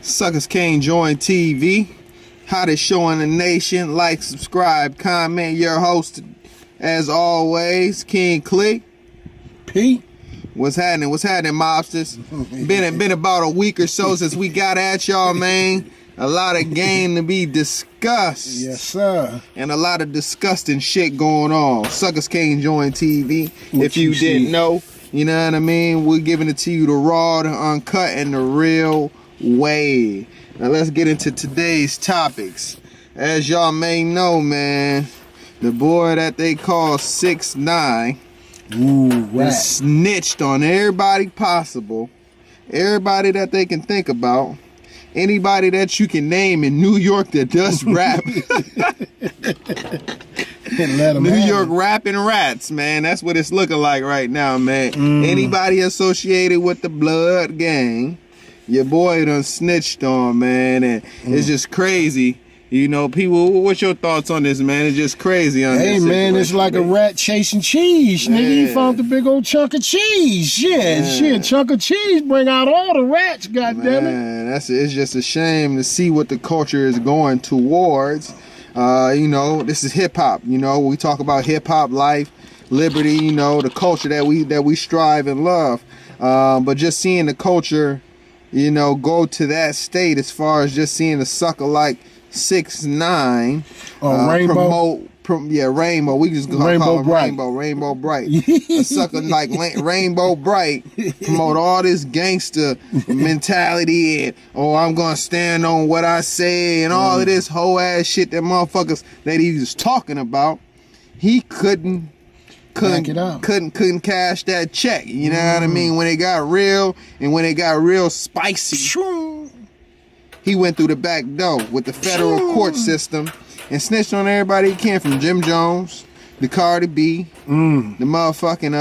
Suckas Can't Join TV. Hottest show in the nation. Like, subscribe, comment. Your host, as always, Cle and P. What's happening? What's happening, mobsters? Been about a week or so since we got at y'all, man. A lot of game to be discussed. Yes, sir. And a lot of disgusting shit going on. Suckas Can't Join TV. If you didn't know, you know what I mean? We're giving it to you the raw, the uncut, and the real way. Now let's get into today's topics. As y'all may know, man, the boy that they call 6ix9ine snitched on everybody possible, everybody that they can think about, anybody that you can name in New York that does rap. New York rapping rats, man. That's what it's looking like right now, man. Anybody associated with the blood gang, your boy done snitched on, man. And it's just crazy. You know, people, what's your thoughts on this, man? It's just crazy on Hey, this man, it's like a rat chasing cheese. Nigga, he found the big old chunk of cheese. Shit, chunk of cheese bring out all the rats, goddammit. Man, it's just a shame to see what the culture is going towards. You know, this is hip-hop. You know, we talk about hip-hop life, liberty, you know, the culture that we strive and love. But just seeing the culture, you know, go to that state as far as just seeing a sucker like 6ix9ine Rainbow. Rainbow. We just gonna call him Rainbow Bright. A sucker like Rainbow Bright promote all this gangster mentality and I'm gonna stand on what I say and all of this whole ass shit that motherfuckers that he was talking about. He couldn't cash that check. You know what I mean? When it got real and when it got real spicy, he went through the back door with the federal court system and snitched on everybody he can, from Jim Jones, the Cardi B, the motherfucking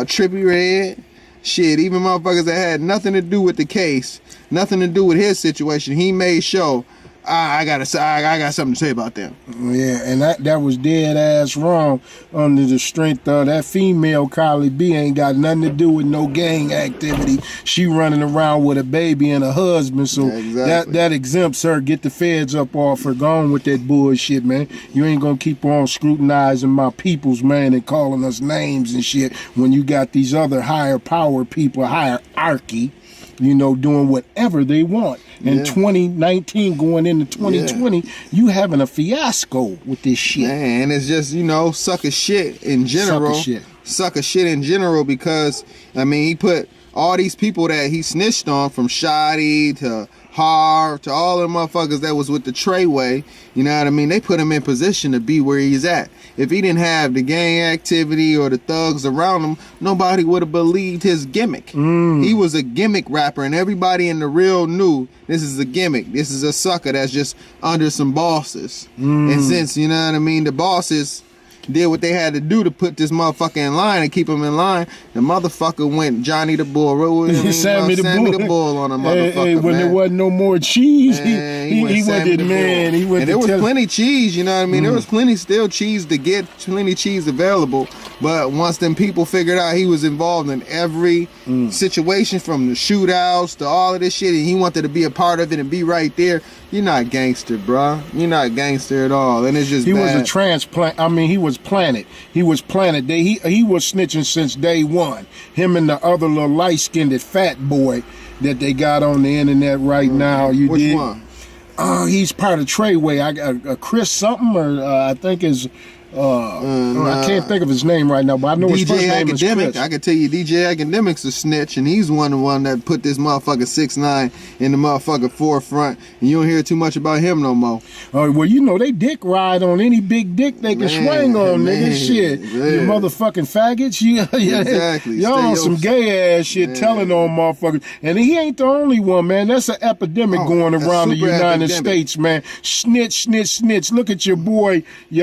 Trippie Redd, shit, even motherfuckers that had nothing to do with the case, nothing to do with his situation. He made sure I got something to say about them. Yeah, and that was dead ass wrong under the strength of that female Cardi B ain't got nothing to do with no gang activity. She running around with a baby and a husband, so that exempts her. Get the feds up off her. Gone with that bullshit, man. You ain't gonna keep on scrutinizing my peoples, man, and calling us names and shit when you got these other higher power people, hierarchy, you know, doing whatever they want. In 2019 going into 2020, you having a fiasco with this shit. Man, it's just, you know, sucker shit in general. Sucker shit in general because, I mean, he put all these people that he snitched on, from Shoddy to Harv to all the motherfuckers that was with the Treyway, you know what I mean? They put him in position to be where he's at. If he didn't have the gang activity or the thugs around him, nobody would have believed his gimmick. He was a gimmick rapper, and everybody in the real knew this is a gimmick. This is a sucker that's just under some bosses. And since, you know what I mean, the bosses did what they had to do to put this motherfucker in line and keep him in line, the motherfucker went Johnny the Bull. Sammy the Bull on a motherfucker, hey, when there wasn't no more cheese, he went it, man. And there was plenty cheese, you know what I mean? There was plenty still cheese to get, plenty cheese available. But once them people figured out he was involved in every situation, from the shootouts to all of this shit, and he wanted to be a part of it and be right there, you're not gangster, bro. You're not gangster at all. And it's just he was a transplant. I mean, he was planted. He was planted. He was snitching since day one. Him and the other little light-skinned fat boy that they got on the internet right now. Which one? He's part of Treyway. I got Chris something, or I think is. I can't think of his name right now, but I know his first name is Chris. I can tell you DJ Academic's a snitch, and he's the one that put this motherfucker 6ix9ine in the motherfucking forefront, and you don't hear too much about him no more. Oh, well, you know, they dick ride on any big dick they can swing on, nigga. Shit. You motherfucking faggots. Exactly. Y'all on some gay ass shit telling on motherfuckers. And he ain't the only one, man. That's an epidemic going around the United States, man. Snitch. Look at your boy. We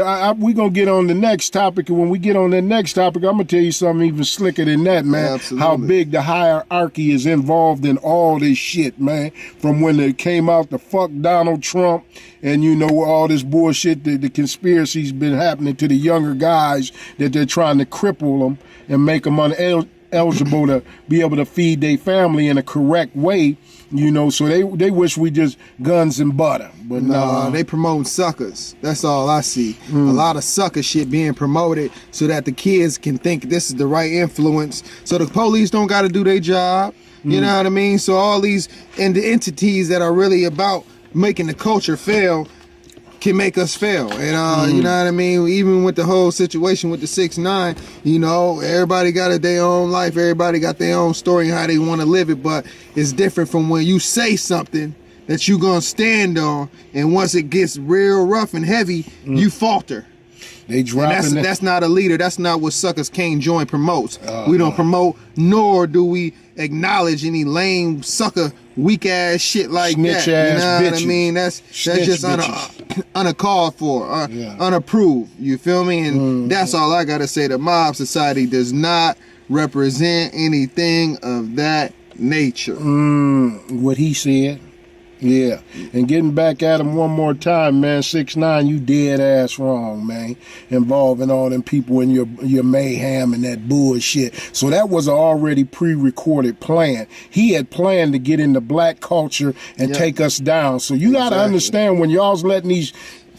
gonna get on the next topic, and when we get on that next topic, I'm gonna tell you something even slicker than that, man. How big the hierarchy is involved in all this shit, man. From when it came out to fuck Donald Trump, and you know all this bullshit, the conspiracies been happening to the younger guys that they're trying to cripple them and make them eligible to be able to feed their family in a correct way. You know, so they wish we just guns and butter. But nah, they promote suckers. That's all I see. A lot of sucker shit being promoted so that the kids can think this is the right influence. So the police don't got to do their job. You know what I mean? So all these and the entities that are really about making the culture fail can make us fail. And you know what I mean? Even with the whole situation with the 6ix9ine, you know, everybody got their own life, everybody got their own story and how they want to live it, but it's different from when you say something that you gonna stand on, and once it gets real rough and heavy, you falter. They dropping that's not a leader. That's not what Suckas Can't Join promotes. We don't promote, nor do we acknowledge any lame sucker weak ass shit like snitch that. You know bitches. What I mean? That's just uncalled for, unapproved. You feel me? And that's all I gotta say. The mob society does not represent anything of that nature. What he said. Yeah, and getting back at him one more time, man. 6ix9ine, you dead ass wrong, man. Involving all them people in your mayhem and that bullshit. So that was an already pre-recorded plan. He had planned to get into black culture and take us down. So you gotta understand when y'all's letting these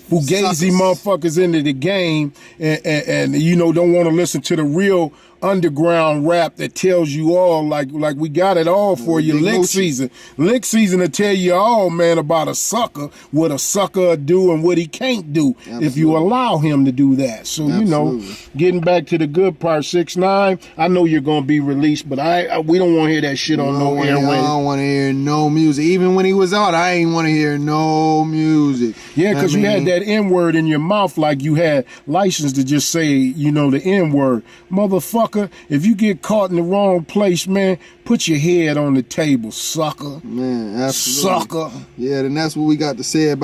fugazi motherfuckers into the game and you know don't want to listen to the real underground rap that tells you all like we got it all for you. Lick season will tell you all, man, about a sucker, what a sucker do and what he can't do if you allow him to do that. So you know, getting back to the good part, 6ix9ine, I know you're gonna be released, but we don't want to hear that shit on no airway. I don't want to hear no music. Even when he was out, I ain't want to hear no music. Yeah, because you had that N-word in your mouth, like you had license to just say, you know, the N-word. Motherfucker, if you get caught in the wrong place, man, put your head on the table, sucker. Man, absolutely. Sucker. Yeah, then that's what we got to say about